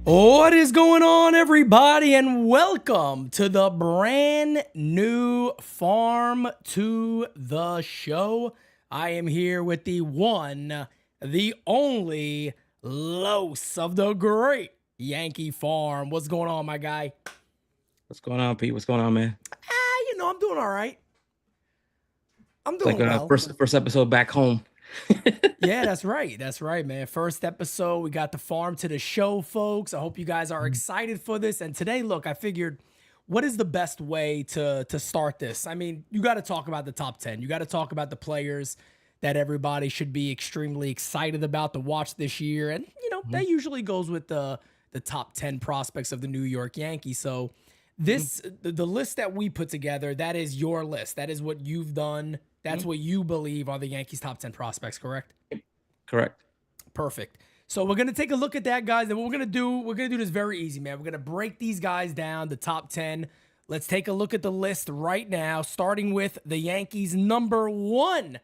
What is going on, everybody, and welcome to the brand new Farm to the Show. I am here with the one, the only Los of the great Yankee Farm. What's going on, my guy? What's going on, Pete? What's going on, man? I'm doing all right. I'm It's like doing well. first episode back home. Yeah, that's right. That's right, man. First episode, we got the Farm to the Show, folks. I hope you guys are excited for this. And today, look, I figured, what is the best way to start this? I mean, you got to talk about the top 10. You got to talk about the players that everybody should be extremely excited about to watch this year. And, that usually goes with the top 10 prospects of the New York Yankees. So the list that we put together, that is your list. That is what you've done. That's what you believe are the Yankees' top 10 prospects, correct? Correct. Perfect. So we're gonna take a look at that, guys. And what we're gonna do this very easy, man. We're gonna break these guys down, the top 10. Let's take a look at the list right now, starting with the Yankees' number one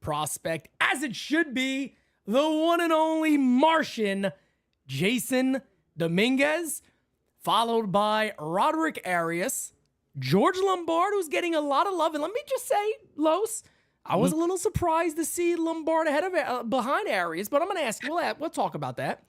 prospect, as it should be, the one and only Martian, Jasson Dominguez, followed by Roderick Arias, George Lombard, who's getting a lot of love. And let me just say, Los, I was a little surprised to see Lombard ahead of behind Arias, but I'm going to ask you, we'll talk about that.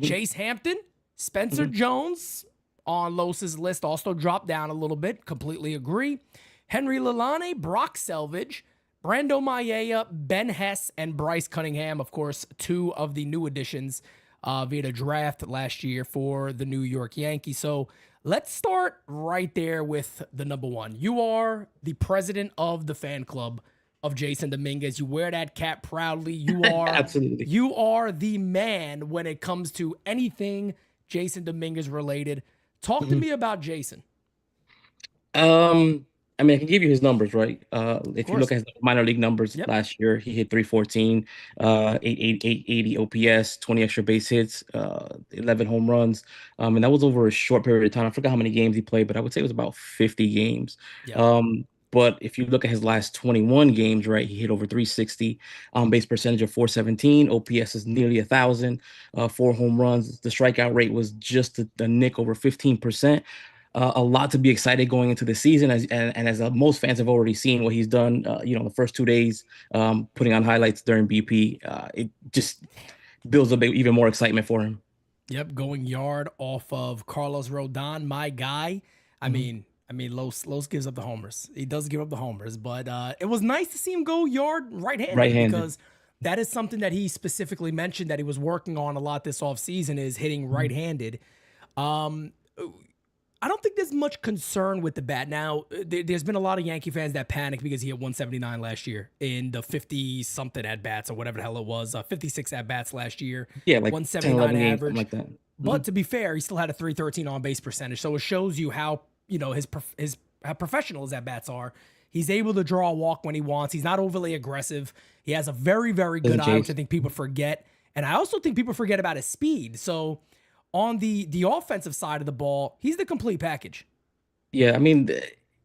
Chase Hampton, Spencer Jones on Los's list also dropped down a little bit. Completely agree. Henry Lalane, Brock Selvidge, Brando Mayea, Ben Hess, and Bryce Cunningham. Of course, two of the new additions via the draft last year for the New York Yankees. So let's start right there with the number one. You are the president of the fan club of Jasson Dominguez. You wear that cap proudly. You are Absolutely. You are the man when it comes to anything Jasson Dominguez related. Talk to me about Jasson. I mean, I can give you his numbers, right? If you look at his minor league numbers last year, he hit 314, 880 OPS, 20 extra base hits, 11 home runs. And that was over a short period of time. I forgot how many games he played, but I would say it was about 50 games. Yeah. But if you look at his last 21 games, right, he hit over 360, base percentage of 417, OPS is nearly 1,000, 4 home runs. The strikeout rate was just a nick over 15%. A lot to be excited going into the season, as most fans have already seen what he's done. The first 2 days, putting on highlights during BP, it just builds a bit even more excitement for him. Yep, going yard off of Carlos Rodon, my guy. I mean, Los gives up the homers. He does give up the homers, but it was nice to see him go yard right-handed. Because that is something that he specifically mentioned that he was working on a lot this offseason is hitting right-handed. I don't think there's much concern with the bat. Now, there's been a lot of Yankee fans that panicked because he had 179 last year in the 50-something at-bats or whatever the hell it was, 56 at-bats last year. Yeah, like 179 10, 11 average. like that. But to be fair, he still had a 313 on-base percentage. So it shows you how, how professional his at-bats are. He's able to draw a walk when he wants. He's not overly aggressive. He has a very, very good eye, which I think people forget. And I also think people forget about his speed. So on the offensive side of the ball, he's the complete package. Yeah, I mean,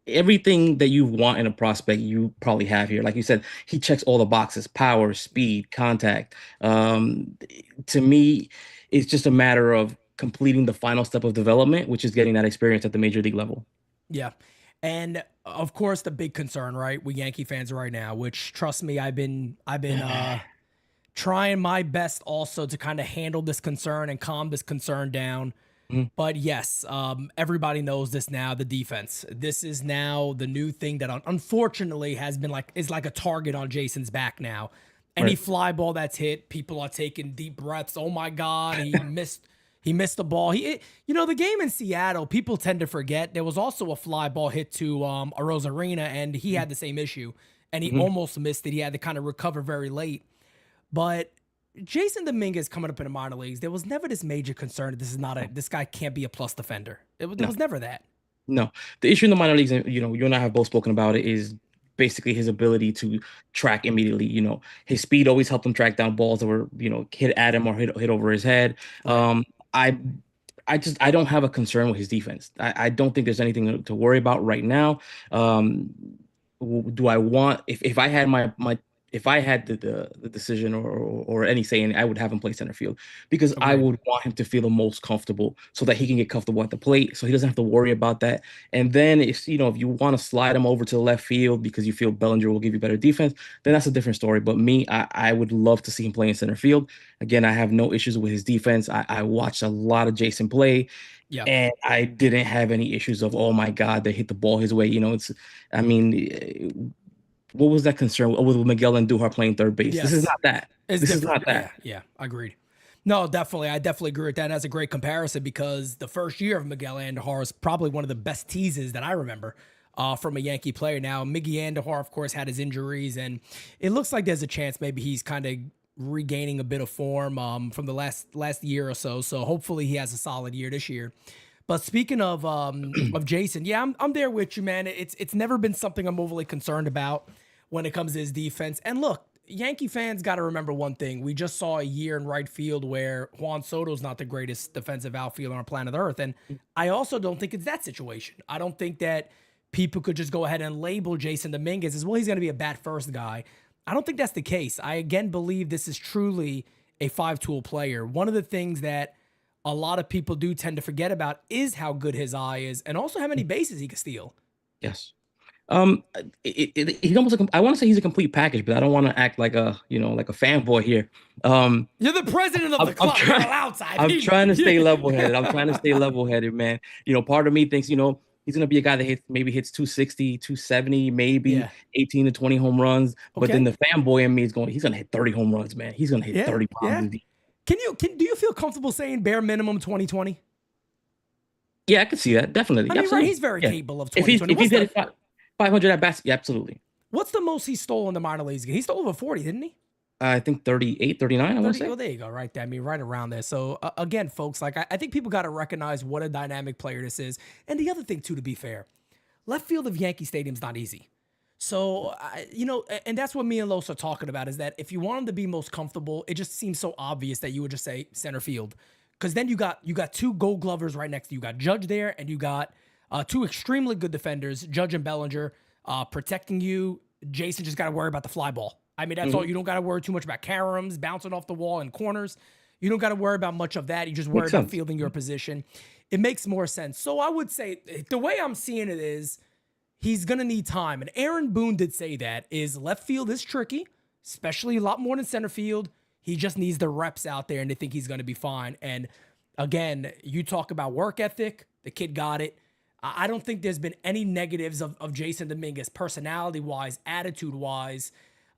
everything that you want in a prospect, you probably have here. Like you said, he checks all the boxes: power, speed, contact. To me, it's just a matter of completing the final step of development, which is getting that experience at the major league level. Yeah. And of course, the big concern, right, with Yankee fans right now, which, trust me, I've been trying my best also to kind of handle this concern and calm this concern down. But yes, everybody knows this now, the defense. This is now the new thing that unfortunately is like a target on Jasson's back now. Any fly ball that's hit, people are taking deep breaths. Oh my God, he missed the ball. The game in Seattle, people tend to forget. There was also a fly ball hit to a Rosarina, and he had the same issue. And he almost missed it. He had to kind of recover very late. But Jasson Dominguez coming up in the minor leagues, there was never this major concern that this guy can't be a plus defender. There was never that. No, the issue in the minor leagues, you and I have both spoken about it, is basically his ability to track immediately. His speed always helped him track down balls that were, hit at him or hit over his head. I don't have a concern with his defense. I don't think there's anything to worry about right now. Do I want, if I had my if I had the decision or any say in it, I would have him play center field because I Agreed. would want him to feel the most comfortable so that he can get comfortable at the plate, so he doesn't have to worry about that. And then if if you want to slide him over to the left field because you feel Bellinger will give you better defense, then that's a different story. But me, I would love to see him play in center field. Again, I have no issues with his defense. I watched a lot of Jasson play. Yep. And I didn't have any issues of, oh my God, they hit the ball his way. I mean, what was that concern with Miguel Andujar playing third base? This is Yes. not that. It's This is not different. that. Yeah. Yeah. Agreed. No, definitely. I definitely agree with that. And that's a great comparison because the first year of Miguel Andujar is probably one of the best teases that I remember from a Yankee player. Now, Miggy Andujar, of course, had his injuries, and it looks like there's a chance maybe he's kind of regaining a bit of form from the last year or so. So hopefully he has a solid year this year. But speaking of Jasson, yeah, I'm there with you, man. It's never been something I'm overly concerned about when it comes to his defense. And look, Yankee fans got to remember one thing. We just saw a year in right field where Juan Soto's not the greatest defensive outfielder on planet Earth. And I also don't think it's that situation. I don't think that people could just go ahead and label Jasson Dominguez as, well, he's going to be a bat first guy. I don't think that's the case. I again believe this is truly a five-tool player. One of the things that a lot of people do tend to forget about is how good his eye is and also how many bases he can steal. Yes. He's almost I want to say he's a complete package, but I don't want to act like like a fanboy here. You're the president of the club. You're allowed to. I'm trying to stay level-headed. I'm trying to stay level-headed, man. Part of me thinks, he's gonna be a guy that hits 260, 270, maybe 18 to 20 home runs. But then the fanboy in me is he's gonna hit 30 home runs, man. He's gonna hit 30 bombs. Do you feel comfortable saying bare minimum 2020? Yeah, I could see that. Definitely. I mean, right, he's very capable of 2020. If he's hitting 500 at bats, yeah, absolutely. What's the most he stole in the minor leagues? He stole over 40, didn't he? I think 38, 39, I want to say. Well, there you go, right there. I mean, right around there. So, again, folks, like I think people got to recognize what a dynamic player this is. And the other thing, too, to be fair, left field of Yankee Stadium's not easy. So, and that's what me and Los are talking about, is that if you want him to be most comfortable, it just seems so obvious that you would just say center field. Because then you got two Gold Glovers right next to you. You got Judge there, and you got two extremely good defenders, Judge and Bellinger, protecting you. Jasson just got to worry about the fly ball. I mean, that's all. You don't got to worry too much about caroms, bouncing off the wall and corners. You don't got to worry about much of that. You just worry about fielding your position. It makes more sense. So I would say the way I'm seeing it is he's going to need time. And Aaron Boone did say that is left field is tricky, especially a lot more than center field. He just needs the reps out there, and they think he's going to be fine. And again, you talk about work ethic. The kid got it. I don't think there's been any negatives of Jasson Dominguez, personality-wise, attitude-wise.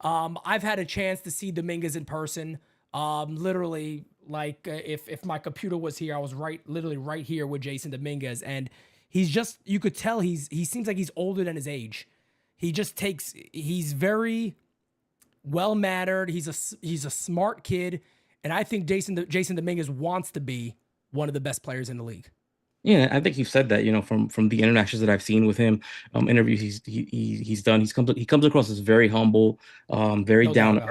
I've had a chance to see Dominguez in person. Literally, like if my computer was here, I was literally right here with Jasson Dominguez, and he's just, you could tell he seems like he's older than his age. He's very well-mannered. He's a smart kid, and I think Jasson Dominguez wants to be one of the best players in the league. Yeah, I think you've said that, from the interactions that I've seen with him, interviews he's done. He comes across as very humble, very down to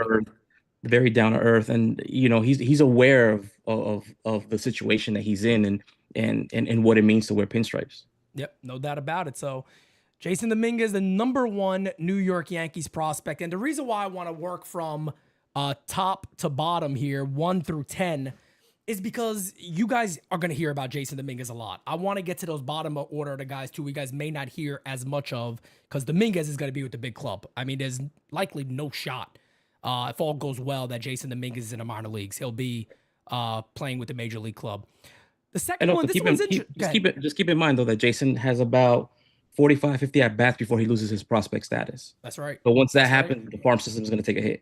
earth, and he's aware of the situation that he's in and what it means to wear pinstripes. Yep, no doubt about it. So Jasson Dominguez, the #1 New York Yankees prospect, and the reason why I want to work from top to bottom here, 1 through 10. Is because you guys are going to hear about Jasson Dominguez a lot. I want to get to those bottom order of the guys, too, you guys may not hear as much of, because Dominguez is going to be with the big club. I mean, there's likely no shot, if all goes well, that Jasson Dominguez is in the minor leagues. He'll be playing with the major league club. The second one, this one's interesting. Just keep in mind, though, that Jasson has about 45, 50 at-bats before he loses his prospect status. That's right. But once that happens, the farm system is going to take a hit.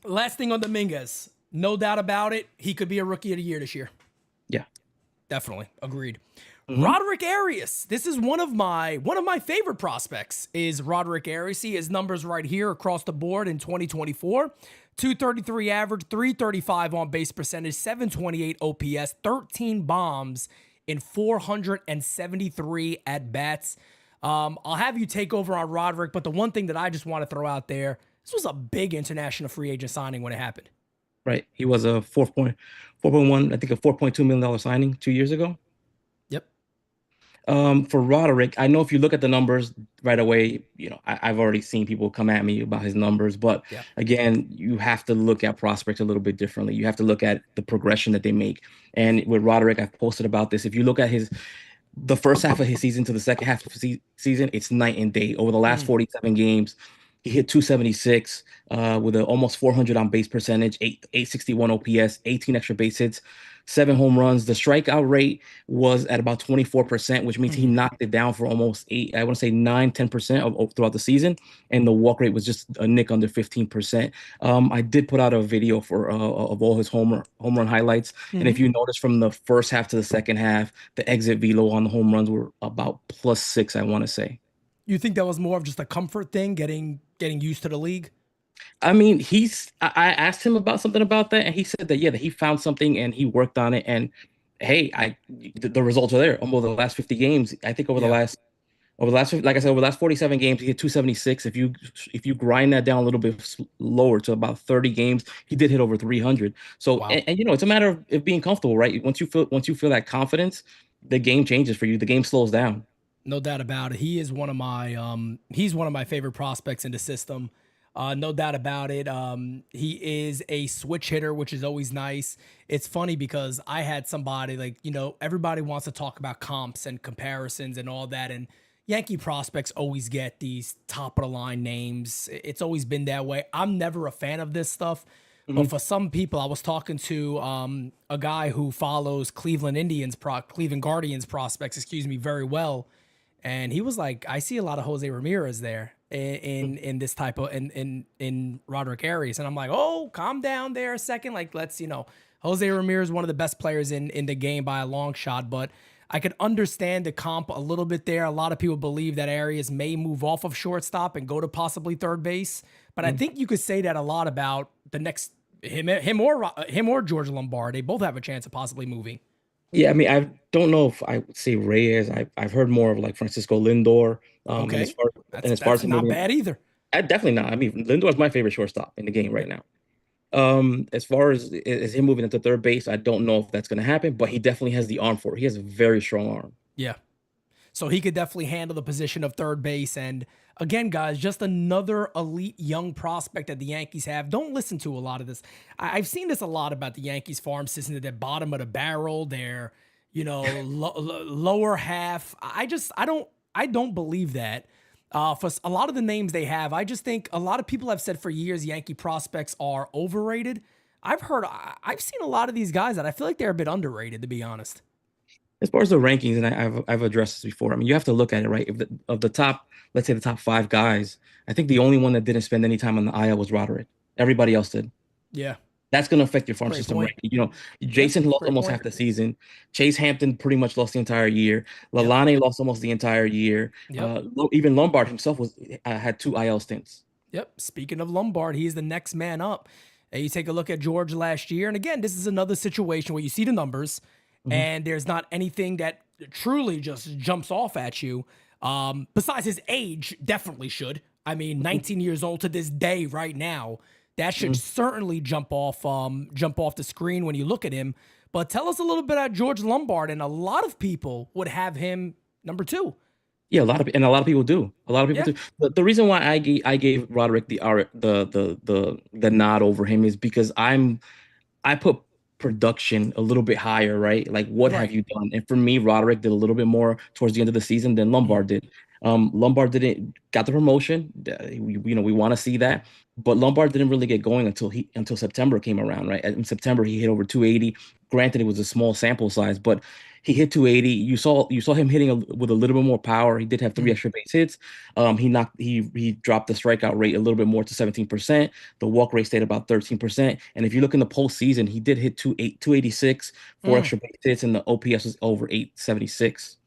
Last thing on Dominguez. No doubt about it. He could be a rookie of the year this year. Yeah. Definitely. Agreed. Roderick Arias. This is one of my favorite prospects is Roderick Arias. See his numbers right here across the board in 2024. 233 average, 335 on base percentage, 728 OPS, 13 bombs in 473 at bats. I'll have you take over on Roderick, but the one thing that I just want to throw out there, this was a big international free agent signing when it happened. Right. He was a 4.1, I think a $4.2 million signing 2 years ago. Yep. For Roderick, I know if you look at the numbers right away, I've already seen people come at me about his numbers, but Yeah. again, you have to look at prospects a little bit differently. You have to look at the progression that they make. And with Roderick, I've posted about this. If you look at the first half of his season to the second half of the season, it's night and day. Over the last Mm. 47 games, he hit 276 with a almost 400 on base percentage, 861 OPS, 18 extra base hits, 7 home runs. The strikeout rate was at about 24%, which means he Hmm. knocked it down for almost eight, I want to say 9, 10% throughout the season. And the walk rate was just a nick under 15%. I did put out a video of all his home run highlights. And Hmm. if you notice from the first half to the second half, the exit velo on the home runs were about +6, I want to say. You think that was more of just a comfort thing, getting used to the league? I mean, I asked him about something about that, and he said that, yeah, that he found something and he worked on it. And hey, the results are there. Over the last 50 games, I think Yeah. over the last, like I said, over the last 47 games, he hit 276. If you grind that down a little bit lower to about 30 games, he did hit over 300. So, Wow. and it's a matter of it being comfortable, right? Once you feel that confidence, the game changes for you. The game slows down. No doubt about it. He's one of my favorite prospects in the system. No doubt about it. He is a switch hitter, which is always nice. It's funny because I had somebody like, everybody wants to talk about comps and comparisons and all that. And Yankee prospects always get these top of the line names. It's always been that way. I'm never a fan of this stuff. But Mhm. for some people, I was talking to a guy who follows Cleveland Guardians prospects, excuse me, very well, and he was like, I see a lot of Jose Ramirez there in this type of in Roderick Arias, and I'm like, oh, calm down there a second, like let's Jose Ramirez is one of the best players in the game by a long shot, but I could understand the comp a little bit there. A lot of people believe that Arias may move off of shortstop and go to possibly third base, but I Mhm. think you could say that a lot about the next him or George Lombard. They both have a chance of possibly moving. Yeah, I mean, I don't know if I would say Reyes. I've heard more of like Francisco Lindor. And as Okay, far that's and as far as that's him not moving, bad either. definitely not. I mean, Lindor is my favorite shortstop in the game right Yep. now. As far as him moving into third base, I don't know if that's going to happen, but he definitely has the arm for it. He has a very strong arm. Yeah. So he could definitely handle the position of third base. And again, guys, just another elite young prospect that the Yankees have. Don't listen to a lot of this. I've seen this a lot about the Yankees farm system, that they're bottom of the barrel. They're, lower half. I don't believe that. For a lot of the names they have, I just think a lot of people have said for years Yankee prospects are overrated. I've seen a lot of these guys that I feel like they're a bit underrated, to be honest. As far as the rankings, and I've addressed this before. I mean, you have to look at it, right? If of the top, let's say the top 5 guys, I think the only one that didn't spend any time on the IL was Roderick. Everybody else did. Yeah. That's going to affect your farm Great system point. ranking. Yep. Jason lost Great almost point. half the season. Chase Hampton pretty much lost the entire year. Yep. Lalane lost almost the entire year. Yep. Even Lombard himself had 2 IL stints. Yep. Speaking of Lombard, he's the next man up. And you take a look at George last year. And again, this is another situation where you see the numbers Mhm. and there's not anything that truly just jumps off at you. Besides his age, definitely should. I mean, 19 years old to this day right now. That should Mhm. certainly jump off the screen when you look at him. But tell us a little bit about George Lombard. And a lot of people would have him number two. Yeah, a lot of people do. A lot of people Yeah. do. The reason why I gave Roderick the nod over him is because I put production a little bit higher, right? Like, what have Right. you done? And for me, Roderick did a little bit more towards the end of the season than Mhm. Lombard did. Lombard didn't got the promotion. We want to see that, but Lombard didn't really get going until September came around, right? In September, he hit over 280. Granted, it was a small sample size, but he hit 280. You saw him hitting with a little bit more power. He did have 3 Mhm. extra base hits. He dropped the strikeout rate a little bit more to 17%. The walk rate stayed about 13%. And if you look in the postseason, he did hit 286, 4 Mm. extra base hits, and the OPS was over 876.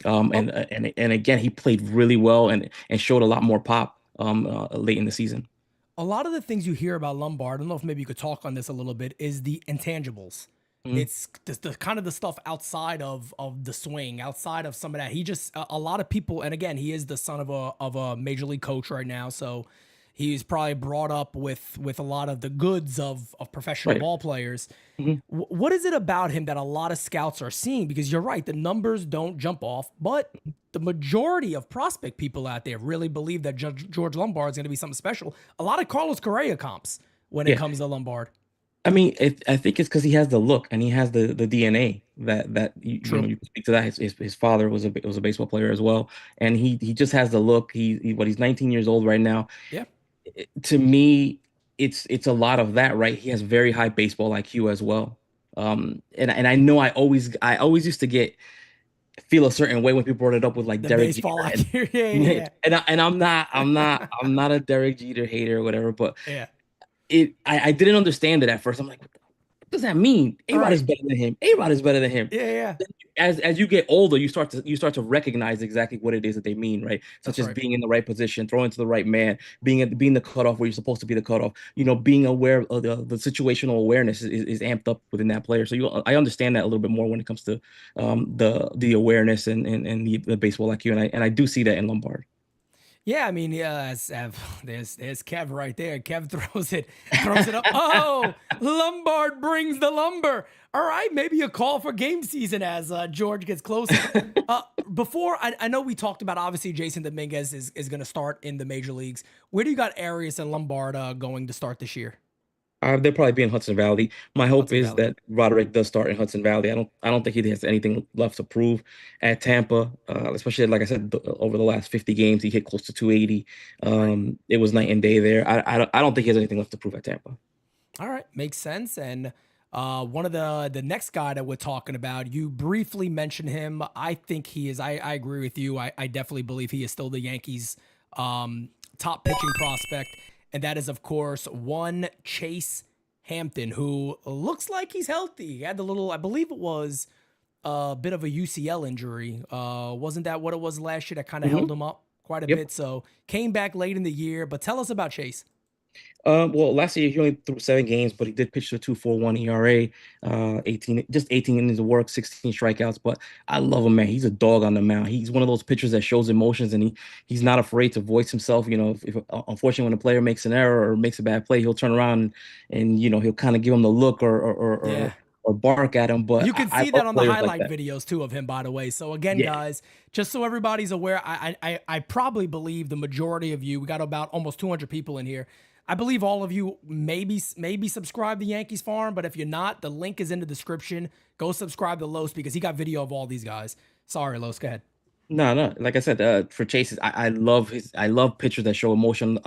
Oh, And again, he played really well and showed a lot more pop late in the season. a lot of the things you hear about Lombard, I don't know if maybe you could talk on this a little bit, is the intangibles. Mhm. It's the kind of the stuff outside of the swing, outside of some of that. He just a lot of people, and again, he is the son of a major league coach right now, so He's probably brought up with a lot of the goods of professional Right. ball players. Mhm. What is it about him that a lot of scouts are seeing? Because you're right, the numbers don't jump off, but the majority of prospect people out there really believe that George Lombard is going to be something special. A lot of Carlos Correa comps when it Yeah. comes to Lombard. I mean, I think it's because he has the look and he has the DNA that you know True. you can speak to that. His father was a baseball player as well, and he just has the look. He's 19 years old right now. Yeah. To me, it's a lot of that, right? He has very high baseball IQ as well. And I know I always used to feel a certain way when people brought it up with like The Derek baseball Jeter and IQ. Yeah, yeah, and I'm not a Derek Jeter hater or whatever, but yeah. I didn't understand it at first. I'm like, what does that mean? All A-Rod right. is better than him. A-Rod is better than him. Yeah, yeah. As you get older, you start to recognize exactly what it is that they mean, right? Such That's as right. being in the right position, throwing to the right man, being the cutoff where you're supposed to be the cutoff. Being aware of the situational awareness is amped up within that player. So I understand that a little bit more when it comes to the awareness and the baseball IQ, and I do see that in Lombard. Yeah, I mean, yeah, there's Kev right there. Kev throws it up. Oh, Lombard brings the lumber. All right, maybe a call for game season as George gets closer. Before I know we talked about obviously Jasson Dominguez is going to start in the major leagues. Where do you got Arias and Lombard going to start this year? They'll probably be in Hudson Valley. My hope Hudson is Valley. that Roderick does start in Hudson Valley. I don't think he has anything left to prove at Tampa, especially like I said, over the last 50 games, he hit close to 280. Right. It was night and day there. I don't think he has anything left to prove at Tampa. All right, makes sense. And one of the next guy that we're talking about, you briefly mentioned him. I think he is. I agree with you. I definitely believe he is still the Yankees' top pitching prospect, and that is of course one Chase Hampton, who looks like he's healthy. He had the little, I believe it was a bit of a UCL injury. Wasn't that what it was last year that kind of held Hmm. him up quite a Yep. bit? So came back late in the year. But tell us about Chase. Well, last year he only threw 7 games, but he did pitch to a 2.41 ERA, 18 innings of work, 16 strikeouts. But I love him, man. He's a dog on the mound. He's one of those pitchers that shows emotions, and he's not afraid to voice himself. If unfortunately when a player makes an error or makes a bad play, he'll turn around and he'll kind of give him the look Yeah. or bark at him. But You can I see love that on the players like highlight that. videos too of him, by the way. So again, Yeah. guys, just so everybody's aware, I probably believe the majority of you, we got about almost 200 people in here. I believe all of you maybe subscribe to Yankees Farm, but if you're not, the link is in the description. Go subscribe to Los because he got video of all these guys. Sorry, Los, go ahead. No, no. Like I said, for Chase, I love pitchers that show emotion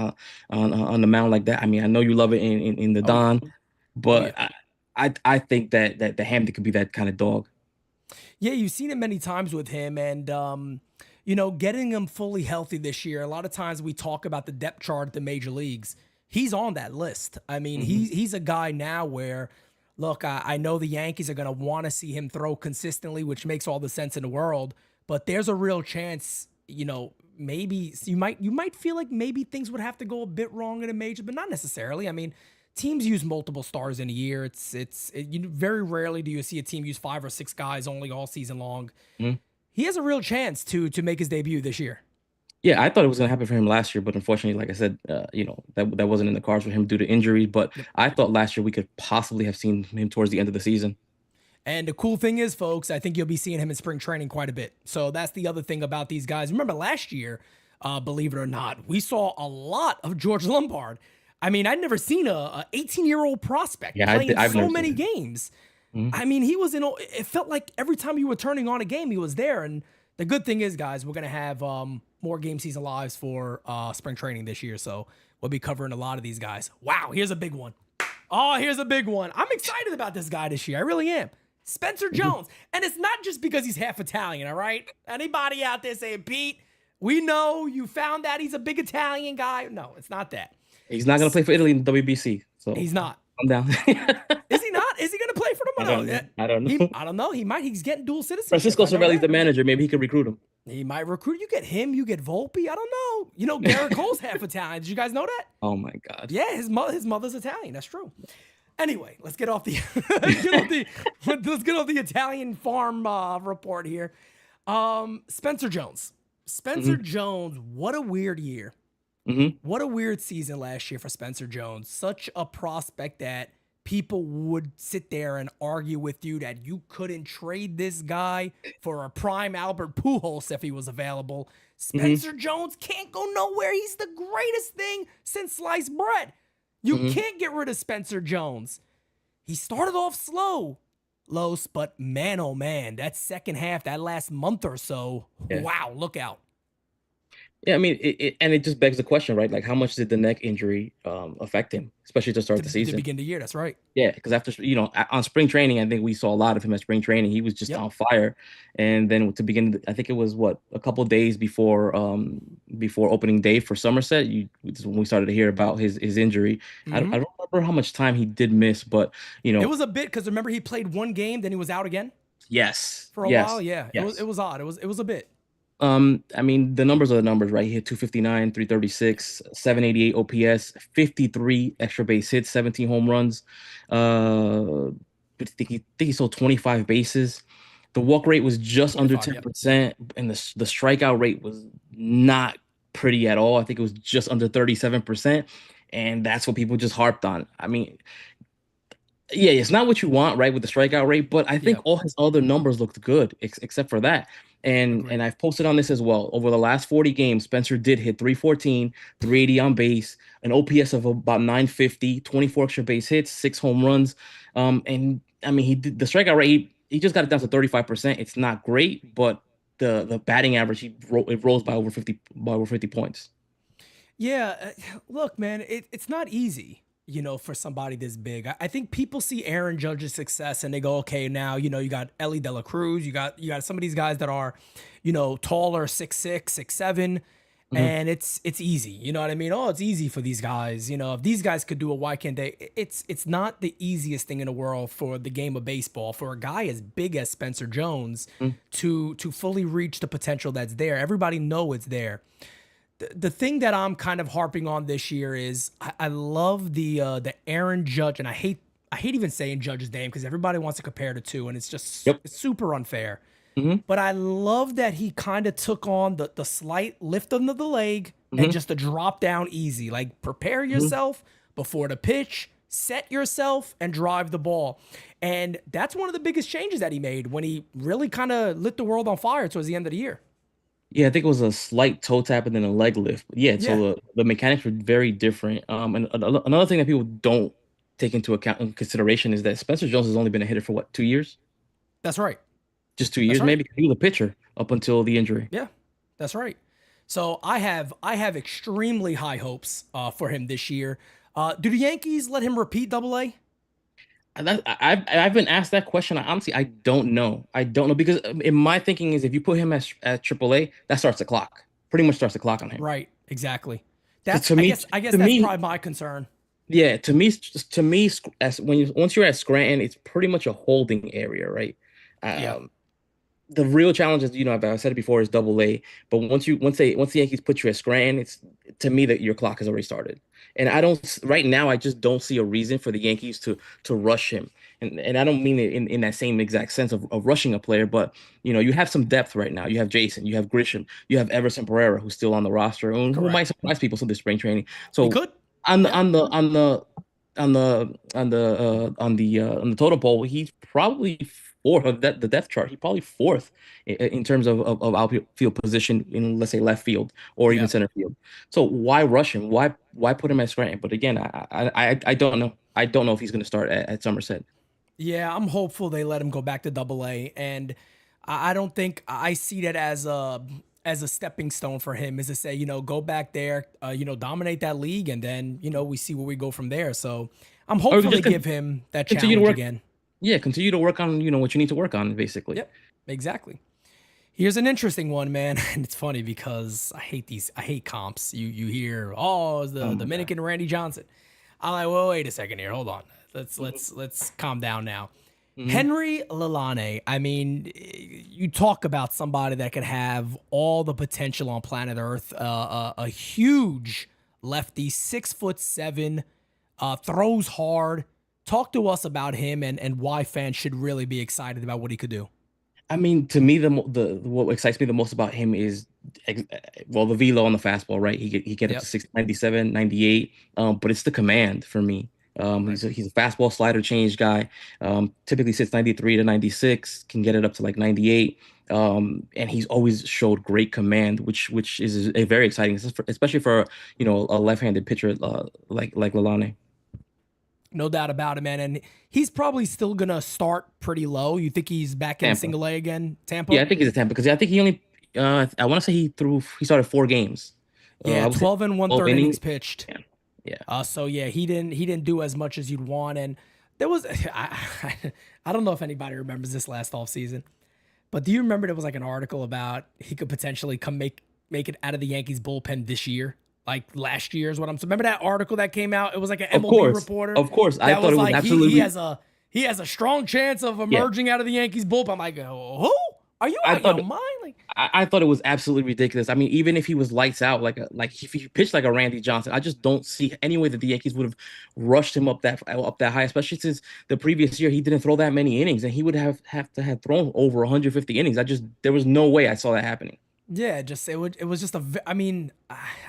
on the mound like that. I mean, I know you love it in the Oh yeah, Don, oh yeah. but I think that the Hampton could be that kind of dog. Yeah, you've seen it many times with him, and getting him fully healthy this year. A lot of times we talk about the depth chart at the major leagues. He's on that list. I mean, Hmm. he's a guy now where, look, I know the Yankees are going to want to see him throw consistently, which makes all the sense in the world. But there's a real chance, maybe you might feel like maybe things would have to go a bit wrong in a major, but not necessarily. I mean, teams use multiple stars in a year. Very rarely do you see a team use 5 or 6 guys only all season long. Hmm. He has a real chance to make his debut this year. Yeah, I thought it was gonna happen for him last year, but unfortunately, like I said, that wasn't in the cards for him due to injury. But Yep. I thought last year we could possibly have seen him towards the end of the season. And the cool thing is, folks, I think you'll be seeing him in spring training quite a bit. So that's the other thing about these guys. Remember last year, believe it or not, we saw a lot of George Lombard. I mean, I'd never seen a 18-year-old prospect Yeah, playing I've so never seen many it. games. Mhm. I mean, he was it felt like every time you were turning on a game, he was there. And the good thing is, guys, we're going to have more game season lives for spring training this year. So we'll be covering a lot of these guys. Wow, here's a big one. Oh, here's a big one. I'm excited about this guy this year. I really am. Spencer Jones. And it's not just because he's half Italian, all right? Anybody out there saying, Pete, we know you found that he's a big Italian guy. No, it's not that. He's not gonna play for Italy in the WBC, so He's not. I'm down. Is he not? Is he going to play for them I or don't no? know. I don't know. I don't know. He might. He's getting dual citizenship. Francisco I know Cervelli's the that. manager. Maybe he could recruit him. He might recruit. You get him. You get Volpe. I don't know. Garrett Cole's half Italian. Did you guys know that? Oh my God. Yeah, his mother's Italian. That's true. Anyway, let's get off the let's get off the Italian farm report here. Spencer Jones. Spencer Mhm. Jones. What a weird year. Hmm. What a weird season last year for Spencer Jones. Such a prospect that people would sit there and argue with you that you couldn't trade this guy for a prime Albert Pujols if he was available. Hmm. Spencer Jones can't go nowhere. He's the greatest thing since sliced bread. You Hmm. can't get rid of Spencer Jones. He started off slow, Los, but man, oh man, that second half, that last month or so, Yeah. wow, look out. Yeah, I mean, and it just begs the question, right? Like, how much did the neck injury affect him, especially to start the To season? begin the year, that's right. Yeah, because after on spring training, I think we saw a lot of him at spring training. He was just Yep. on fire, and then to begin, I think it was what, a couple days before opening day for Somerset. This is when we started to hear about his injury. I don't remember how much time he did miss, but It was a bit because remember he played one game, then he was out again yes, for a while. yes, Yeah, it yes. was odd. It was a bit. I mean, the numbers are the numbers, right? He hit 259, 336, 788 OPS, 53 extra base hits, 17 home runs. I think he sold 25 bases. The walk rate was just under 25. Yep. 10%, and the strikeout rate was not pretty at all. I think it was just under 37%, and that's what people just harped on. I mean, yeah, it's not what you want, right, with the strikeout rate, but I think Yep. all his other numbers looked good, except for that. And Agreed. I've posted on this as well. Over the last 40 games, Spencer did hit 314, 380 on base, an OPS of about 950, 24 extra base hits, 6 home runs. And I mean, he did the strikeout rate. He just got it down to 35%. It's not great, but the batting average it rose by over 50 points. Yeah. Look, man, it's not easy, for somebody this big. I think people see Aaron Judge's success and they go, okay, now, you got Ellie De La Cruz, you got some of these guys that are, taller, 6'6", 6'7", Hmm. and it's easy. You know what I mean? Oh, it's easy for these guys. If these guys could do it, why can't they? It's not the easiest thing in the world for the game of baseball for a guy as big as Spencer Jones to fully reach the potential that's there. Everybody know it's there. The thing that I'm kind of harping on this year is I love the Aaron Judge, and I hate even saying Judge's name because everybody wants to compare the two, and Yep. it's super unfair. Hmm. But I love that he kind of took on the slight lift under the leg and Hmm. just a drop down easy. Like prepare Hmm. yourself before the pitch, set yourself, and drive the ball. And that's one of the biggest changes that he made when he really kind of lit the world on fire towards the end of the year. Yeah, I think it was a slight toe tap and then a leg lift. But yeah, Yeah, so the mechanics were very different. And another thing that people don't take into account in consideration is that Spencer Jones has only been a hitter for what, 2 years? that's right. Just two That's years, right. maybe. He was a pitcher up until the injury. Yeah, that's right. So I have extremely high hopes for him this year. Do the Yankees let him repeat Double A? I've been asked that question. Honestly, I don't know. I don't know because in my thinking is if you put him at AAA, that starts the clock. Pretty much starts the clock on him. Right, exactly. Because That's I guess to that's me, probably my concern. yeah, to me, as once you're at Scranton, it's pretty much a holding area, right? Yeah, Um, the real challenge is, I've said it before, is Double A. But once the Yankees put you at Scranton, it's to me that your clock has already started. And right now, I just don't see a reason for the Yankees to rush him. And I don't mean it in that same exact sense of rushing a player, but you have some depth right now. You have Jasson, you have Grisham, you have Everson Pereira, who's still on the roster, and who might correct. surprise people to the spring training. He So could. on the Yeah, on the on the on the total poll, he's probably fourth of the depth chart. He's probably fourth in terms of outfield position in, let's say, left field or even yeah. center field. So why rush him? Why put him at Scranton? But again, I don't know. I don't know if he's going to start at Somerset. Yeah, I'm hopeful they let him go back to Double A, and I don't think I see that as a stepping stone for him. Is to say, go back there, dominate that league, and then we see where we go from there. So I'm Or hopeful they just give him that continue to challenge work. again. Yeah, continue to work on what you need to work on, basically. Yep, exactly. Here's an interesting one, man, and it's funny because I hate comps. You hear, oh, it's Oh the my God. Dominican Randy Johnson. I'm like, well, wait a second here, hold on. Let's calm down now. Hmm. Henry Lalane. I mean, you talk about somebody that could have all the potential on planet Earth. A huge lefty, 6'7", throws hard. Talk to us about him and why fans should really be excited about what he could do. I mean, to me, the what excites me the most about him is, well, the velo on the fastball, right? He get up to Yep. 60, 97, 98. But it's the command for me. Right. He's a fastball slider change guy. Typically sits 93 to 96, can get it up to like 98. And he's always showed great command, which is a very exciting, especially for a left-handed pitcher like Lalane. No doubt about it, man. And he's probably still gonna start pretty low. You think he's back in Tampa. single A again, Yeah, Tampa? I think he's a Tampa because I think he only I want to say he started 4 games. Yeah, I would say 12 and one 12 third innings innings. pitched. Yeah. Yeah. So yeah, he didn't do as much as you'd want. And there was I don't know if anybody remembers this last off season, but do you remember there was like an article about he could potentially come make it out of the Yankees bullpen this year? Like last year is what I'm. Remember that article that came out? It was like an Of MLB course. reporter Of course. I that thought was it was like absolutely he has a strong chance of yeah. emerging out of the Yankees bullpen. I'm like, who? Are you I out your thought mind? Like, I thought it was absolutely ridiculous. I mean, even if he was lights out, like if he pitched like a Randy Johnson, I just don't see any way that the Yankees would have rushed him up that high, especially since the previous year he didn't throw that many innings, and he would have to have thrown over 150 innings. There was no way I saw that happening. yeah, just it was just I mean,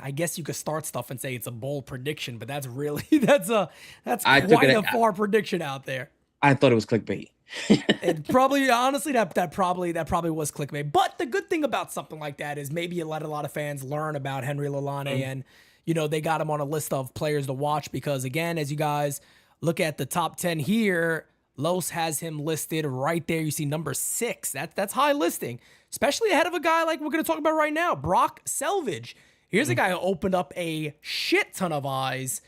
I guess you could start stuff and say it's a bold prediction, but that's really that's I took quite it. a far prediction out there. I thought it was clickbait. It probably, honestly, that probably was clickbait. But the good thing about something like that is maybe it let a lot of fans learn about Henry Lalane, Mhm. and they got him on a list of players to watch because again, as you guys look at the top 10 here, Los has him listed right there. You see number 6. That's high listing, especially ahead of a guy like we're going to talk about right now, Brock Selvidge. Here's a guy who opened up a shit ton of eyes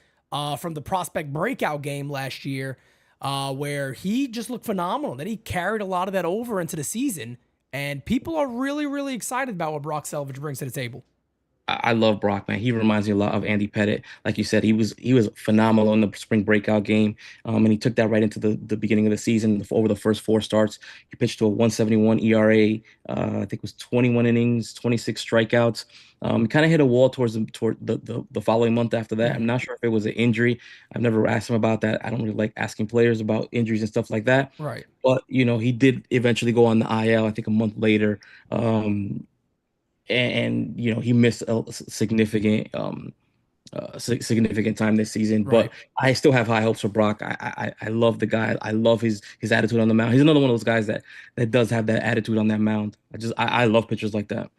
from the prospect breakout game last year, where he just looked phenomenal. Then he carried a lot of that over into the season, and people are really, really excited about what Brock Selvidge brings to the table. I love Brock, man. He reminds me a lot of Andy Pettit. Like you said, he was phenomenal in the spring breakout game, and he took that right into the beginning of the season. Over the first 4 starts, he pitched to a 171 ERA. I think it was 21 innings, 26 strikeouts. He kind of hit a wall toward the following month after that. I'm Mm-hmm. not sure if it was an injury. I've never asked him about that. I don't really like asking players about injuries and stuff like that. Right. But he did eventually go on the IL. I think a month later. And he missed a significant time this season. But Right. I still have high hopes for Brock. I love the guy. I love his attitude on the mound. He's another one of those guys that does have that attitude on that mound. I love pitchers like that.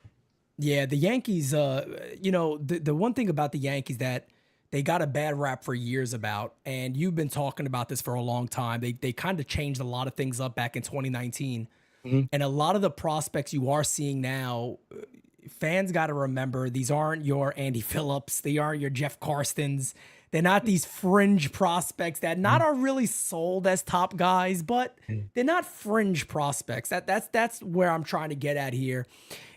Yeah, the Yankees, the one thing about the Yankees that they got a bad rap for years about, and you've been talking about this for a long time. They kind of changed a lot of things up back in 2019. Mhm. And a lot of the prospects you are seeing now, fans got to remember these aren't your Andy Phillips, they aren't your Jeff Karstens. They're not these fringe prospects that not are really sold as top guys, but they're not fringe prospects. That's where I'm trying to get at here.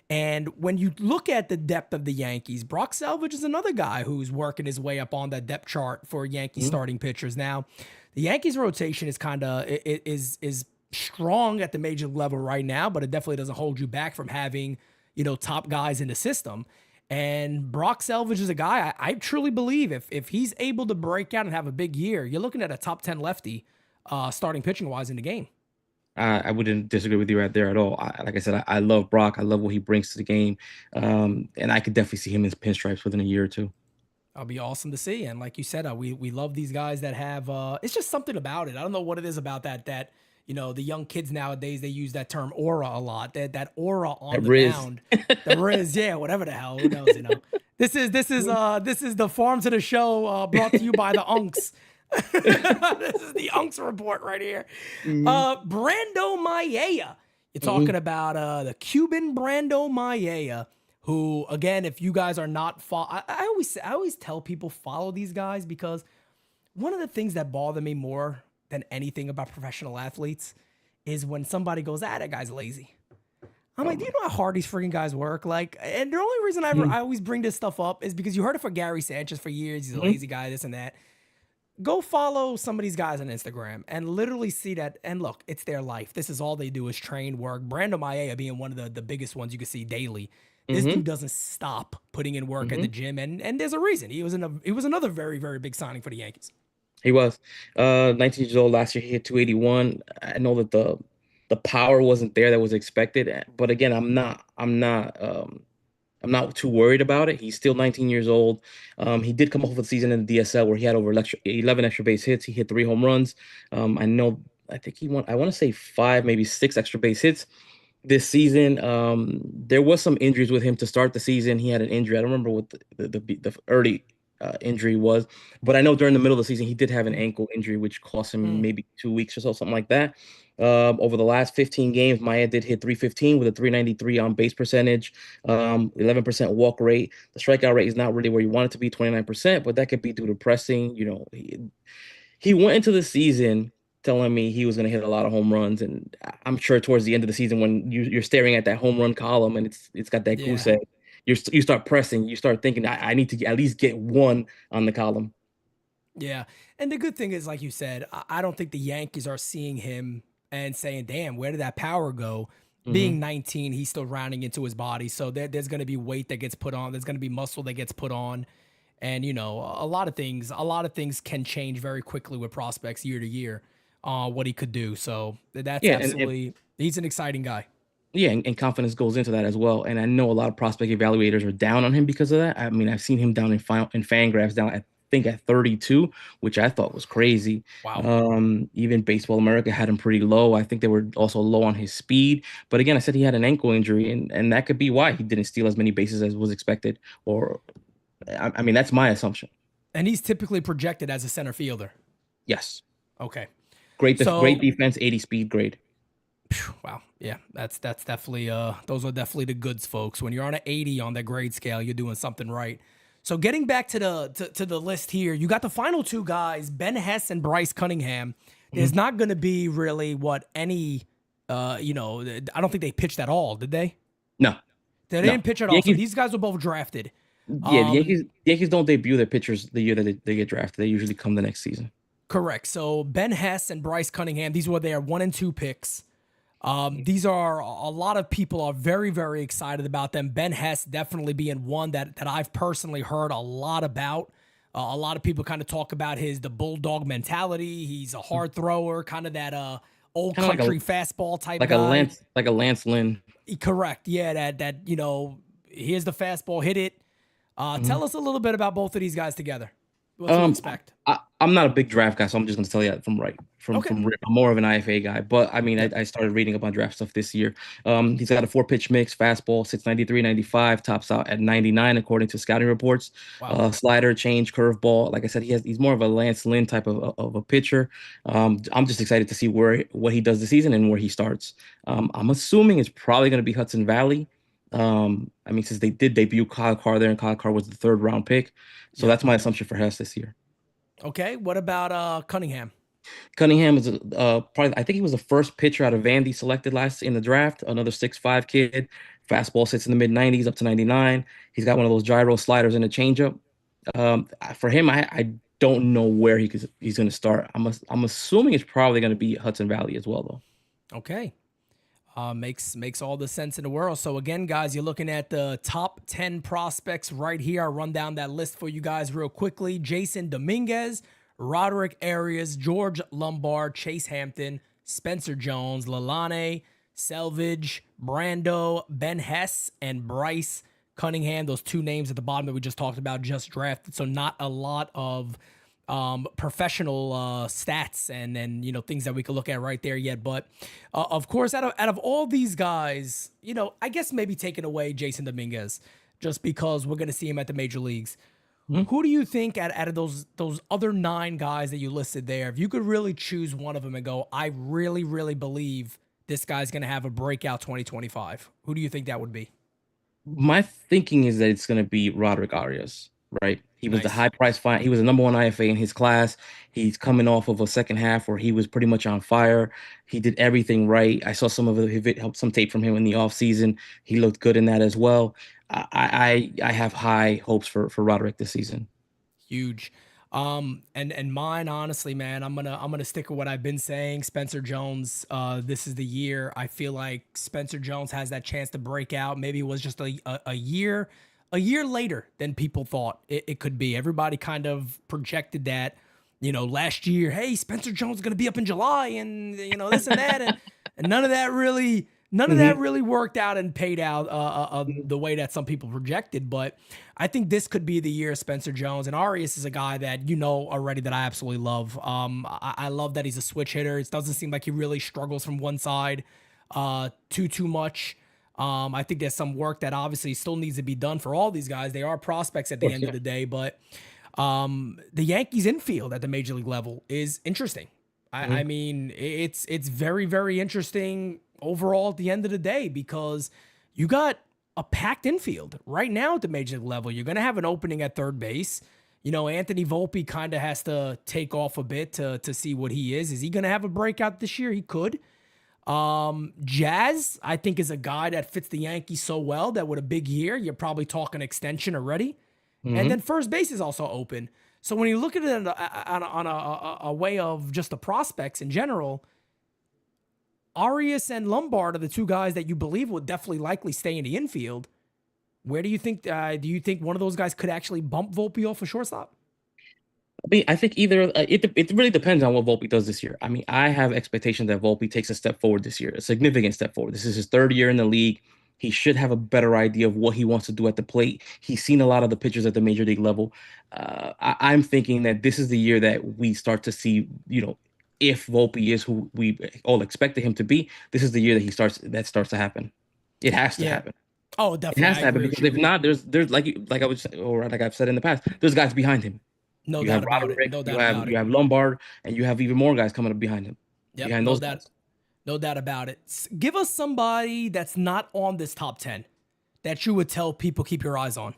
And when you look at the depth of the Yankees, Brock Selvidge is another guy who's working his way up on that depth chart for Yankee Mhm. starting pitchers. Now, the Yankees rotation is kind of is strong at the major level right now, but it definitely doesn't hold you back from having, top guys in the system. And Brock Selvidge is a guy I truly believe if he's able to break out and have a big year, you're looking at a top 10 lefty starting pitching wise in the game. I wouldn't disagree with you right there at all. Like I said, I love Brock. I love what he brings to the game, and I could definitely see him in pinstripes within a year or two. That'll be awesome to see. And like you said, we love these guys that have it's just something about it. I don't know what it is about that the young kids nowadays they use that term aura a lot. That aura on That the Riz. mound. The Riz, yeah, whatever the hell. Who knows, This is the farm to the show brought to you by the Unks. This is the Unks report right here. Mhm. Brando Mayea. You're Mhm. talking about the Cuban Brando Mayea, who again, if you guys are not I always tell people follow these guys because one of the things that bother me more than anything about professional athletes is when somebody goes, that guy's lazy. I'm Oh like, do my. you know how hard these freaking guys work? Like, and the only reason Mhm. I always bring this stuff up is because you heard it for Gary Sanchez for years. He's a Mhm. lazy guy, this and that. Go follow some of these guys on Instagram and literally see that. And look, it's their life. This is all they do is train, work. Brando Mayea being one of the biggest ones you can see daily. This dude Mhm. doesn't stop putting in work at the Mhm. gym, and there's a reason. He was another very very big signing for the Yankees. He was 19 years old last year. He hit 281. I know that the the power wasn't there that was expected. But again, I'm not too worried about it. He's still 19 years old. He did come off of the season in the DSL where he had over 11 extra base hits. He hit 3 home runs. I think he won, I want to say five, maybe six extra base hits this season. There was some injuries with him to start the season. He had an injury. I don't remember what the early injury was, but I know during the middle of the season he did have an ankle injury, which cost him Mm. maybe 2 weeks or so, something like that. Over the last 15 games, Mayea did hit 315 with a 393 on base percentage, 11% walk rate. The strikeout rate is not really where you want it to be, 29%, but that could be due to pressing. He went into the season telling me he was going to hit a lot of home runs, and I'm sure towards the end of the season, when you're staring at that home run column and it's got that goose Yeah. egg, you start pressing, you start thinking, I need to at least get one on the column. Yeah. And the good thing is, like you said, I don't think the Yankees are seeing him and saying, damn, where did that power go? Hmm. Being 19, he's still rounding into his body. So there's going to be weight that gets put on. There's going to be muscle that gets put on. And, a lot of things can change very quickly with prospects year to year, what he could do. So that's Yeah, and absolutely, he's an exciting guy. yeah, and confidence goes into that as well. And I know a lot of prospect evaluators are down on him because of that. I mean, I've seen him down in Fangraphs down, I think, at 32, which I thought was crazy. Wow. Even Baseball America had him pretty low. I think they were also low on his speed. But again, I said he had an ankle injury, and that could be why he didn't steal as many bases as was expected. Or, I mean, that's my assumption. And he's typically projected as a center fielder. Yes, Okay. great So, defense, 80 speed, grade. wow. Yeah, that's definitely those are definitely the goods, folks. When you're on an 80 on the grade scale, you're doing something right. So getting back to the list here, you got the final two guys, Ben Hess and Bryce Cunningham. There's Mhm. not going to be really what any I don't think they pitched at all, did they? No, They no. didn't pitch at all. So Yankees these guys were both drafted. Yeah, Um, The Yankees don't debut their pitchers the year that they get drafted. They usually come the next season. correct. So Ben Hess and Bryce Cunningham, these were their 1 and 2 picks. These are a lot of people are very, very excited about them. Ben Hess definitely being one that I've personally heard a lot about. A lot of people kind of talk about the bulldog mentality. He's a hard thrower, kind of that old Kind of country fastball type like a guy. Lance Lynn. Correct. Yeah, that here's the fastball, hit it. Mhm. Tell us a little bit about both of these guys together. What to Um, expect. I'm not a big draft guy, so I'm just going to tell you that Okay. from rip. I'm more of an IFA guy, but I mean, Yep. I started reading up on draft stuff this year. He's got a four pitch mix, fastball, 693, 95, tops out at 99 according to scouting reports. Wow. Slider, change, curveball. Like I said, he's more of a Lance Lynn type of a pitcher. I'm just excited to see what he does this season and where he starts. I'm assuming it's probably going to be Hudson Valley. I mean, since they did debut Kyle Carr there, and Kyle Carr was the third round pick. So Yep. that's my assumption for Hess this year. Okay. What about Cunningham? Cunningham is probably, I think he was the first pitcher out of Vandy selected last in the draft. Another 6'5" kid. Fastball sits in the mid 90s up to 99. He's got one of those gyro sliders and a changeup. For him, I don't know where he's going to start. I'm assuming it's probably going to be Hudson Valley as well, though. Okay. Makes all the sense in the world. So again, guys, you're looking at the top 10 prospects right here. I'll run down that list for you guys real quickly. Jasson Dominguez, Roderick Arias, George Lombard, Chase Hampton, Spencer Jones, Lalane, Selvidge, Brando, Ben Hess, and Bryce Cunningham. Those two names at the bottom that we just talked about just drafted. So not a lot of professional stats and things that we could look at right there yet. But of course, out of all these guys, I guess maybe taking away Jasson Dominguez just because we're gonna see him at the major leagues. Mhm. Who do you think out of those other 9 guys that you listed there, if you could really choose one of them and go, I really, really believe this guy's gonna have a breakout 2025, who do you think that would be? My thinking is that it's going to be Roderick Arias, right? He was the Nice. high price find. He was the number one IFA in his class. He's coming off of a second half where he was pretty much on fire. He did everything right. I saw some tape from him in the offseason. He looked good in that as well. I have high hopes for Roderick this season. Huge. And mine, honestly, man, I'm gonna stick with what I've been saying. Spencer Jones, this is the year. I feel like Spencer Jones has that chance to break out. Maybe it was just a year later than people thought it could be. Everybody kind of projected that, last year, hey, Spencer Jones is gonna be up in July and this and that. And And none of that really worked out and paid out the way that some people projected. But I think this could be the year of Spencer Jones. And Arias is a guy that you know already that I absolutely love. I love that he's a switch hitter. It doesn't seem like he really struggles from one side too much. I think there's some work that obviously still needs to be done for all these guys. They are prospects at the end of the day, but the Yankees infield at the major league level is interesting. I mean, it's very, very interesting overall at the end of the day because you got a packed infield right now at the major league level. You're going to have an opening at third base. You know, Anthony Volpe kind of has to take off a bit to see what he is. Is he going to have a breakout this year? He could. Jazz, I think, is a guy that fits the Yankees so well that with a big year, you're probably talking extension already. And then first base is also open. So when you look at it on a way of just the prospects in general, Arias and Lombard are the two guys that you believe would definitely likely stay in the infield. Where do you think one of those guys could actually bump Volpe off a shortstop? I mean, I think either it really depends on what Volpe does this year. I mean, I have expectations that Volpe takes a step forward this year, a significant step forward. This is his third year in the league. He should have a better idea of what he wants to do at the plate. He's seen a lot of the pitchers at the major league level. I'm thinking that this is the year that we start to see, you know, if Volpe is who we all expected him to be. This is the year that starts to happen. It has to happen. Oh, It definitely. has to happen because if not, there's like I was or like I've said in the past, there's guys behind him. No You doubt have about it. Roderick, No doubt you about have it. Lombard, and you have even more guys coming up behind him. Yep, Behind those guys. no doubt about it. Give us somebody that's not on this top 10 that you would tell people keep your eyes on.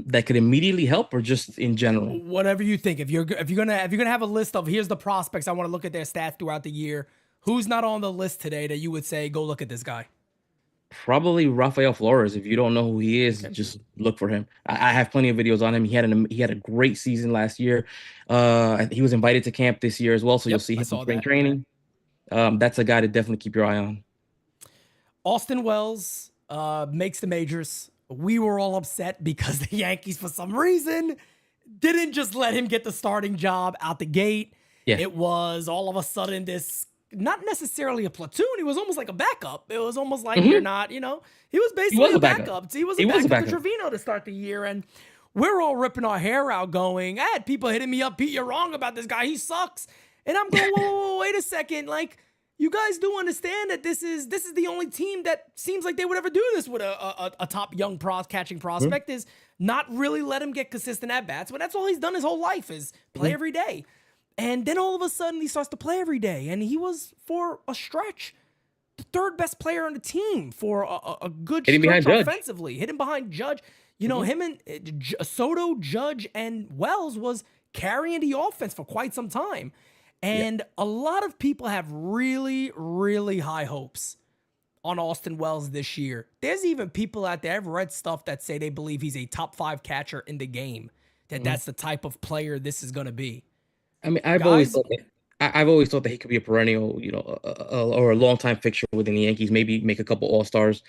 That could immediately help or just in general. Whatever you think. If you're gonna have a list of here's the prospects, I want to look at their stats throughout the year. Who's not on the list today that you would say go look at this guy? Probably Rafael Flores. If you don't know who he is, just look for him. I have plenty of videos on him. He had a great season last year. He was invited to camp this year as well, so you'll see him in spring training. That's a guy to definitely keep your eye on. Austin Wells makes the majors. We were all upset because the Yankees, for some reason, didn't just let him get the starting job out the gate. Yeah. It was all of a sudden this, not necessarily a platoon. He was almost like a backup. It was almost like you're not, you know, he was basically a backup. He was a backup to Trevino to start the year. And we're all ripping our hair out going, I had people hitting me up, Pete, you're wrong about this guy. He sucks. And I'm going, whoa, wait a second. Like, you guys do understand that this is the only team that seems like they would ever do this with a top young catching prospect is not really let him get consistent at-bats. But that's all he's done his whole life is play every day. And then all of a sudden he starts to play every day. And he was, for a stretch, the third best player on the team for a good stretch offensively. Hitting behind Judge. You know, him and Soto, Judge, and Wells was carrying the offense for quite some time. And a lot of people have really, really high hopes on Austin Wells this year. There's even people out there, I've read stuff that say they believe he's a top 5 catcher in the game, that's the type of player this is going to be. I mean, I've always thought that he could be a perennial, you know, or a long-time fixture within the Yankees, maybe make a couple All-Stars.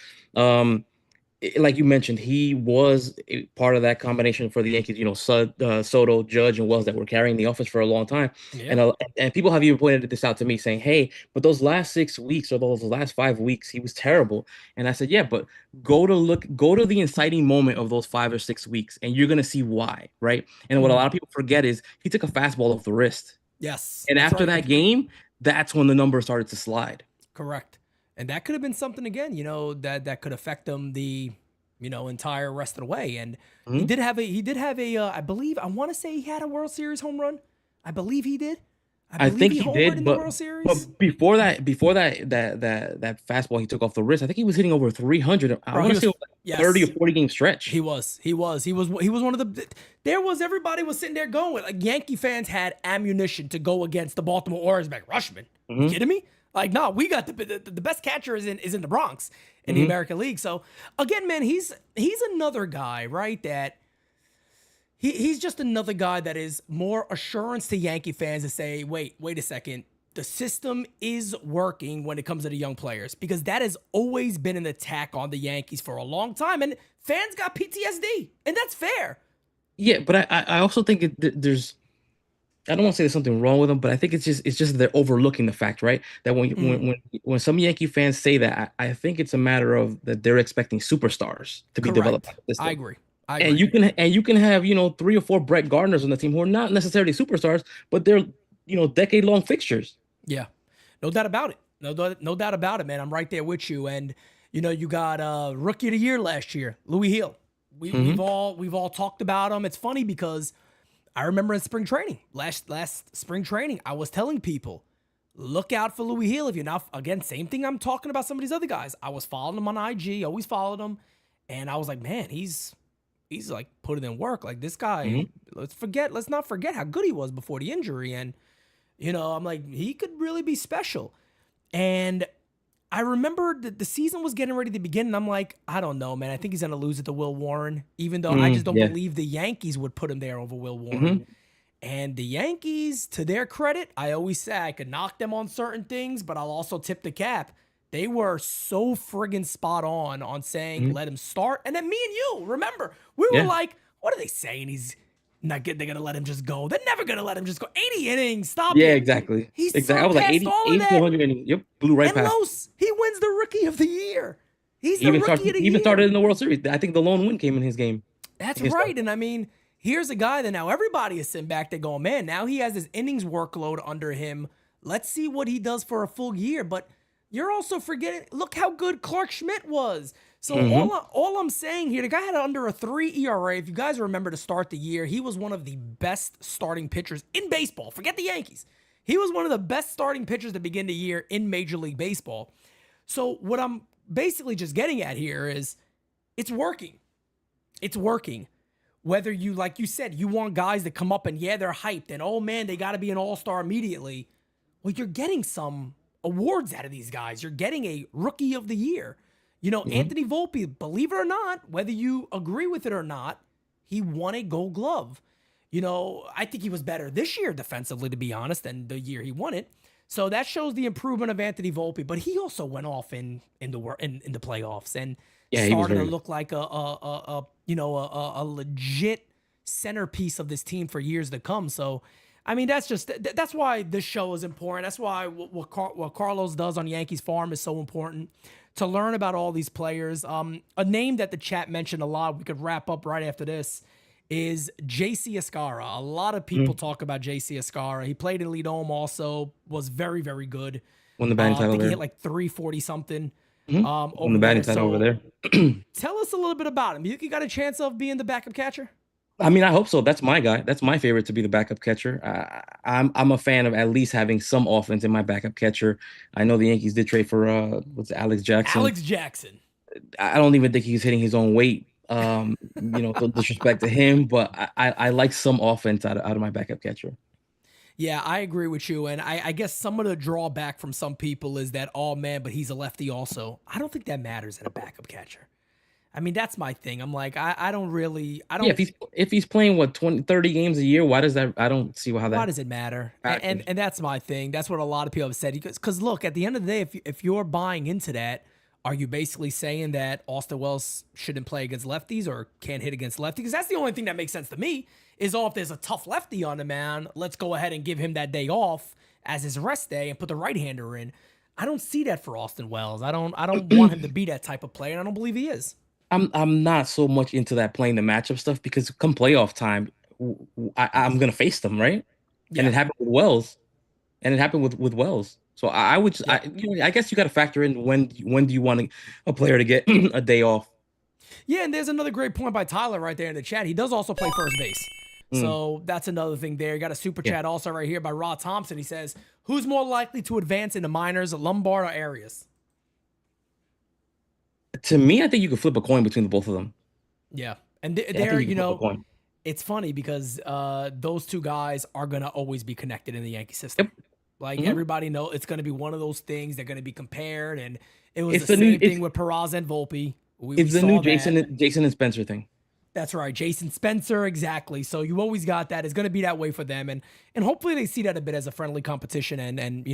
Like you mentioned, he was part of that combination for the Yankees, you know, Soto, Judge, and Wells that were carrying the offense for a long time. Yeah. And people have even pointed this out to me saying, hey, but those last 6 weeks or those last 5 weeks, he was terrible. And I said, yeah, but go to the inciting moment of those 5 or 6 weeks, and you're going to see why, right? And what a lot of people forget is he took a fastball off the wrist. Yes. And after that game, that's when the numbers started to slide. Correct. And that could have been something again, you know, that could affect them the, you know, entire rest of the way. And he did have a, I believe, I want to say he had a World Series home run. I believe he did. I think he did, in the World Series. But before that fastball he took off the wrist, I think he was hitting over 300. I want to say like 30 or 40 game stretch. He was one of the. Everybody was sitting there going with, like, Yankee fans had ammunition to go against the Baltimore Orioles. Like, Rushman, you kidding me? Like, no, we got the best catcher is in the Bronx in the American League. So again, man, he's another guy, right? That he's just another guy that is more assurance to Yankee fans to say, wait a second, the system is working when it comes to the young players, because that has always been an attack on the Yankees for a long time, and fans got PTSD, and that's fair. Yeah, but I also think there's I don't want to say there's something wrong with them, but I think it's just they're overlooking the fact, right? That Mm, when some Yankee fans say that, I think it's a matter of that they're expecting superstars to be developed by correct. the I system. agree. I And agree. you can have, 3 or 4 Brett Gardners on the team who are not necessarily superstars, but they're, decade-long fixtures. Yeah, no doubt about it. No doubt about it, man. I'm right there with you. And you got rookie of the year last year, Louis Hill. We, we've Hmm. all we've all talked about him. It's funny because I remember in spring training, last spring training, I was telling people, look out for Louis Hill. If you're not, again, same thing I'm talking about some of these other guys. I was following him on IG, always followed him, and I was like, man, he's like putting in work. Like this guy, Hmm. let's not forget how good he was before the injury. And I'm like, he could really be special. And I remember that the season was getting ready to begin, and I'm like, I don't know, man. I think he's gonna lose it to Will Warren, even though I just don't Yeah. believe the Yankees would put him there over Will Warren. Hmm. And the Yankees, to their credit, I always say I could knock them on certain things, but I'll also tip the cap. They were so friggin' spot on saying Hmm. let him start. And then me and you, remember, we were Yeah. like, what are they saying? He's not good. They're gonna let him just go. They're never gonna let him just go. 80 innings, stop Yeah, it. exactly. He Exactly. I was like surpassed all of 80 to that. 100, and yep, blew right And past. Los, he wins the rookie of the year. He's He the even started. rookie of the He even started year. in the World Series. I think the lone win came in his game. That's In his start. right. And I mean, here's a guy that now everybody is sitting back there going, man, now he has his innings workload under him. Let's see what he does for a full year. But you're also forgetting, look how good Clark Schmidt was. So Hmm. all I'm saying here, the guy had under a 3 ERA. If you guys remember to start the year, he was one of the best starting pitchers in baseball. Forget the Yankees. He was one of the best starting pitchers to begin the year in Major League Baseball. So what I'm basically just getting at here is it's working. It's working. Whether you, like you said, you want guys to come up and yeah, they're hyped and oh man, they got to be an all-star immediately. Well, you're getting some awards out of these guys. You're getting a rookie of the year. Hmm. Anthony Volpe, believe it or not, whether you agree with it or not, he won a gold glove. I think he was better this year defensively, to be honest, than the year he won it. So that shows the improvement of Anthony Volpe, but he also went off in the playoffs and Yeah, he was started to very good. look like a legit centerpiece of this team for years to come. So, I mean, that's why this show is important. That's why what Carlos does on Yankees Farm is so important to learn about all these players. A name that the chat mentioned a lot, we could wrap up right after this, is JC Escara. A lot of people Mhm. talk about JC Escara. He played in Lidom also, was very, very good. Won the batting I title think he there. hit like 340 something Won the over batting there. title over So there. tell us a little bit about him. You think he got a chance of being the backup catcher? I mean, I hope so. That's my guy. That's my favorite to be the backup catcher. I'm a fan of at least having some offense in my backup catcher. I know the Yankees did trade for what's it, Alex Jackson. Alex Jackson. I don't even think he's hitting his own weight. No disrespect to him, but I like some offense out of my backup catcher. Yeah, I agree with you. And I guess some of the drawback from some people is that, oh man, but he's a lefty also. I don't think that matters in a backup catcher. I mean, that's my thing. I'm like, I don't really, I Yeah, don't, if he's playing what 20 30 games a year, why does that? I don't see how why that does it matter? And, and factors. and that's my thing. That's what a lot of people have said. Because look, at the end of the day, if you're buying into that, are you basically saying that Austin Wells shouldn't play against lefties or can't hit against lefties? Because that's the only thing that makes sense to me. Is if there's a tough lefty on the mound, let's go ahead and give him that day off as his rest day and put the right-hander in. I don't see that for Austin Wells. I don't want him to be that type of player, and I don't believe he is. I'm not so much into that playing the matchup stuff because come playoff time, I'm gonna face them, right? And Yeah. it happened with Wells, and it happened with Wells. So I would just, Yep. I guess you got to factor in when do you want a player to get a day off? Yeah, and there's another great point by Tyler right there in the chat. He does also play first base. Mm, So that's another thing there. You got a super yeah. chat also right here by Rod Thompson. He says, who's more likely to advance in the minors, Lombard or Arias? To me, I think you could flip a coin between the both of them. Yeah. And Yeah, I there, think you can flip a coin. it's funny because those two guys are going to always be connected in the Yankee system. Yep. Like Hmm. everybody know it's going to be one of those things. They're going to be compared. And it was the It's the new same thing with Peraza and Volpe. We it's the new saw that. Jason and Spencer thing. That's right, Jason Spencer, exactly. So you always got that. It's going to be that way for them, and hopefully they see that a bit as a friendly competition, and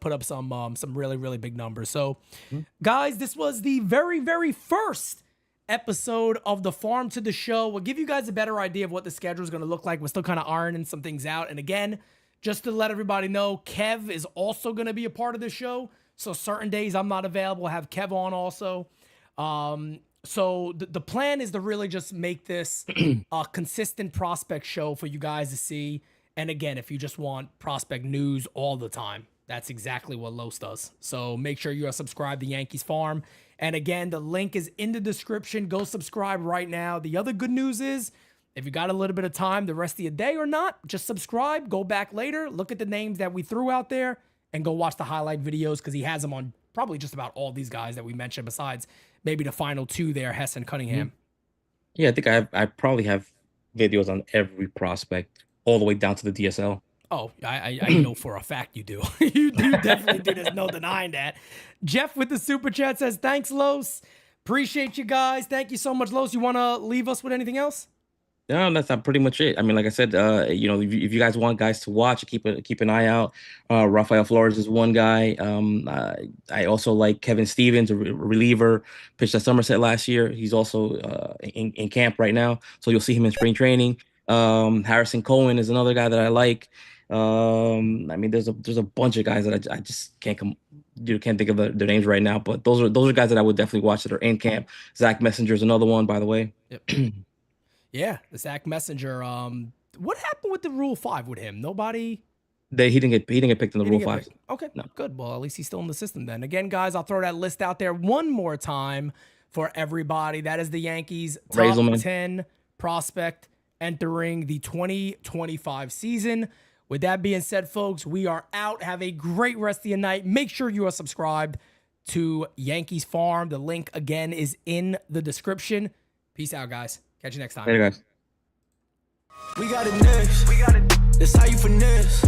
put up some really really big numbers. So, Mhm. guys, this was the very very first episode of the Farm to the Show. We'll give you guys a better idea of what the schedule is going to look like. We're still kind of ironing some things out. And again, just to let everybody know, Kev is also going to be a part of the show. So certain days I'm not available. We'll have Kev on also. So the plan is to really just make this a consistent prospect show for you guys to see. And again, if you just want prospect news all the time, that's exactly what Los does. So make sure you are subscribed to Yankees Farm. And again, the link is in the description. Go subscribe right now. The other good news is, if you got a little bit of time the rest of your day or not, just subscribe, go back later, look at the names that we threw out there, and go watch the highlight videos because he has them on probably just about all these guys that we mentioned, besides maybe the final two there, Hess and Cunningham. Yeah, I think I probably have videos on every prospect all the way down to the DSL. Oh, I know for a fact you do. You do definitely do. There's no denying that. Jeff with the super chat says, thanks, Los. Appreciate you guys. Thank you so much, Los. You want to leave us with anything else? No, that's not pretty much it. I mean, like I said, you know, if you guys want guys to watch, keep an eye out. Rafael Flores is one guy. I also like Kevin Stevens, a reliever, pitched at Somerset last year. He's also in camp right now, so you'll see him in spring training. Harrison Cohen is another guy that I like. I mean, there's a bunch of guys that I just can't think of their names right now, but those are guys that I would definitely watch that are in camp. Zach Messenger is another one, by the way. Yep. Yeah, the Zach Messenger. What happened with the Rule 5 with him? Nobody. He didn't get picked in the Rule 5. Okay, no. Good. Well, at least he's still in the system then. Again, guys, I'll throw that list out there one more time for everybody. That is the Yankees top 10 prospect entering the 2025 season. With that being said, folks, we are out. Have a great rest of your night. Make sure you are subscribed to Yankees Farm. The link, again, is in the description. Peace out, guys. Catch you next time. Later, guys. We got it next. That's how you finesse.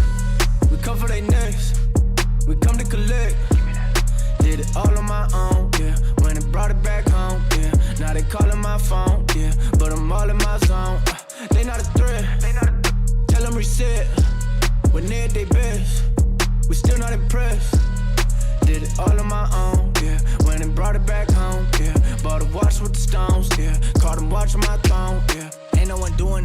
We come for they next. We come to collect. Did it all on my own, yeah. When it brought it back home, yeah. Now they calling my phone, yeah. But I'm all in my zone. They not a threat. Tell them reset. When they're at their best, we still not impressed. Did it all on my own, yeah. When it brought it back home, yeah. Bought a watch with the stones, yeah. Caught them watching my throne, yeah. Ain't no one doing it.